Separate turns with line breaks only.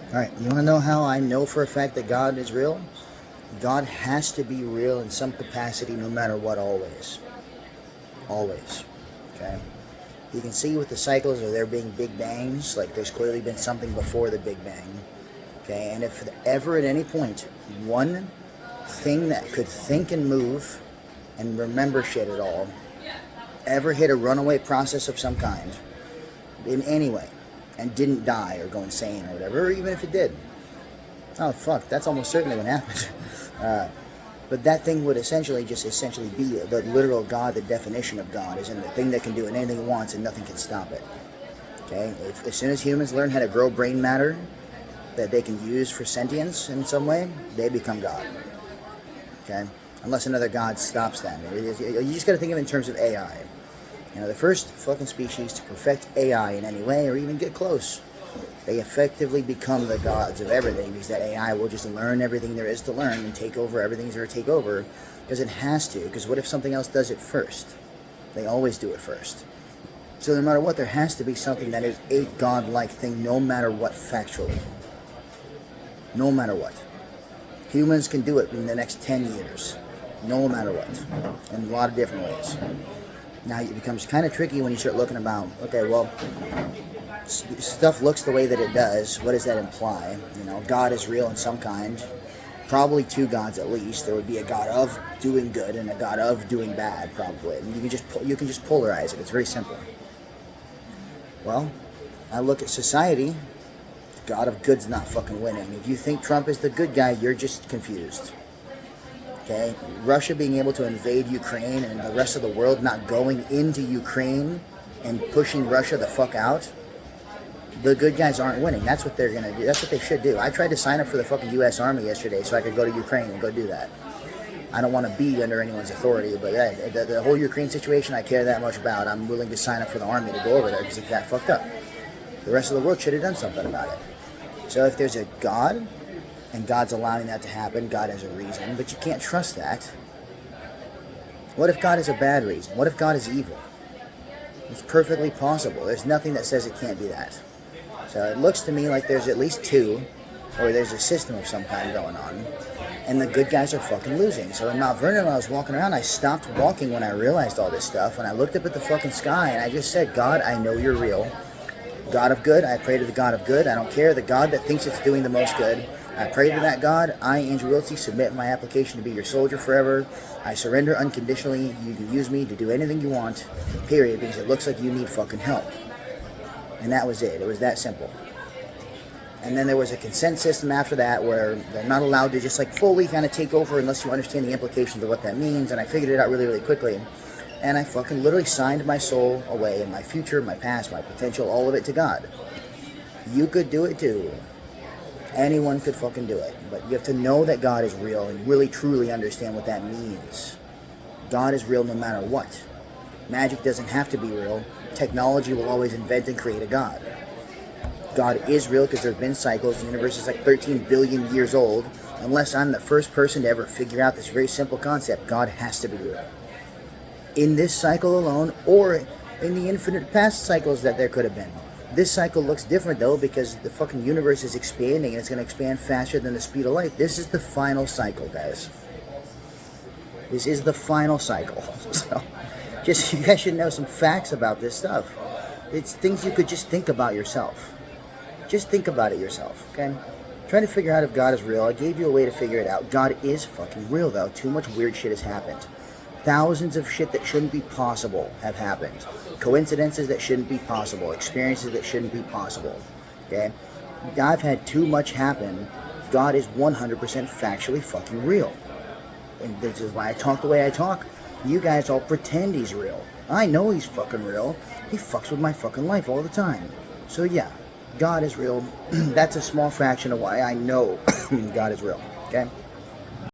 Alright, you want to know how I know for a fact that God is real? God has to be real in some capacity no matter what, always. Always. Okay? You can see with the cycles of there being big bangs, like there's clearly been something before the big bang. Okay? And if ever at any point, one thing that could think and move and remember shit at all ever hit a runaway process of some kind, in any way, and didn't die or go insane or whatever, or even if it did. Oh, fuck, that's almost certainly what happened. But that thing would essentially be the literal God, the definition of God, is in the thing that can do anything it wants and nothing can stop it. Okay? As soon as humans learn how to grow brain matter that they can use for sentience in some way, they become God. Okay? Unless another God stops them. You just got to think of it in terms of AI. You know, the first fucking species to perfect AI in any way or even get close, they effectively become the gods of everything, because that AI will just learn everything there is to learn and take over everything there is to take over, because it has to. Because what if something else does it first? They always do it first. So no matter what, there has to be something that is a godlike thing, no matter what, factually. No matter what. Humans can do it in the next 10 years. No matter what. In a lot of different ways. Now it becomes kind of tricky when you start looking about, okay, well, stuff looks the way that it does. What does that imply? You know, God is real in some kind. Probably two gods at least. There would be a God of doing good and a God of doing bad, probably. And you can just polarize it. It's very simple. Well, I look at society. The God of good's not fucking winning. If you think Trump is the good guy, you're just confused. Okay? Russia being able to invade Ukraine and the rest of the world not going into Ukraine and pushing Russia the fuck out, the good guys aren't winning. That's what they're going to do. That's what they should do. I tried to sign up for the fucking U.S. Army yesterday so I could go to Ukraine and go do that. I don't want to be under anyone's authority, but the whole Ukraine situation I care that much about. I'm willing to sign up for the army to go over there because it's that fucked up. The rest of the world should have done something about it. So if there's a God, and God's allowing that to happen, God has a reason, but you can't trust that. What if God has a bad reason? What if God is evil? It's perfectly possible. There's nothing that says it can't be that. So it looks to me like there's at least two, or there's a system of some kind going on, and the good guys are fucking losing. So in Mount Vernon, when I was walking around, I stopped walking when I realized all this stuff, and I looked up at the fucking sky, and I just said, God, I know you're real. God of good, I pray to the God of good. I don't care, the God that thinks it's doing the most good. I pray to that God. I, Andrew Wiltsey, submit my application to be your soldier forever. I surrender unconditionally. You can use me to do anything you want, period, because it looks like you need fucking help. And that was it. It was that simple. And then there was a consent system after that where they're not allowed to just like fully kind of take over unless you understand the implications of what that means. And I figured it out really, really quickly. And I fucking literally signed my soul away, and my future, my past, my potential, all of it to God. You could do it too. Anyone could fucking do it. But you have to know that God is real and really truly understand what that means. God is real no matter what. Magic doesn't have to be real. Technology will always invent and create a God. God is real because there have been cycles. The universe is like 13 billion years old. Unless I'm the first person to ever figure out this very simple concept, God has to be real. In this cycle alone, or in the infinite past cycles that there could have been. This cycle looks different though because the fucking universe is expanding and it's going to expand faster than the speed of light. This is the final cycle, guys. This is the final cycle. So, just you guys should know some facts about this stuff. It's things you could just think about yourself. Just think about it yourself, okay? Trying to figure out if God is real. I gave you a way to figure it out. God is fucking real though. Too much weird shit has happened. Thousands of shit that shouldn't be possible have happened. Coincidences that shouldn't be possible. Experiences that shouldn't be possible. Okay? I've had too much happen. God is 100% factually fucking real. And this is why I talk the way I talk. You guys all pretend he's real. I know he's fucking real. He fucks with my fucking life all the time. So yeah, God is real. That's a small fraction of why I know God is real. Okay?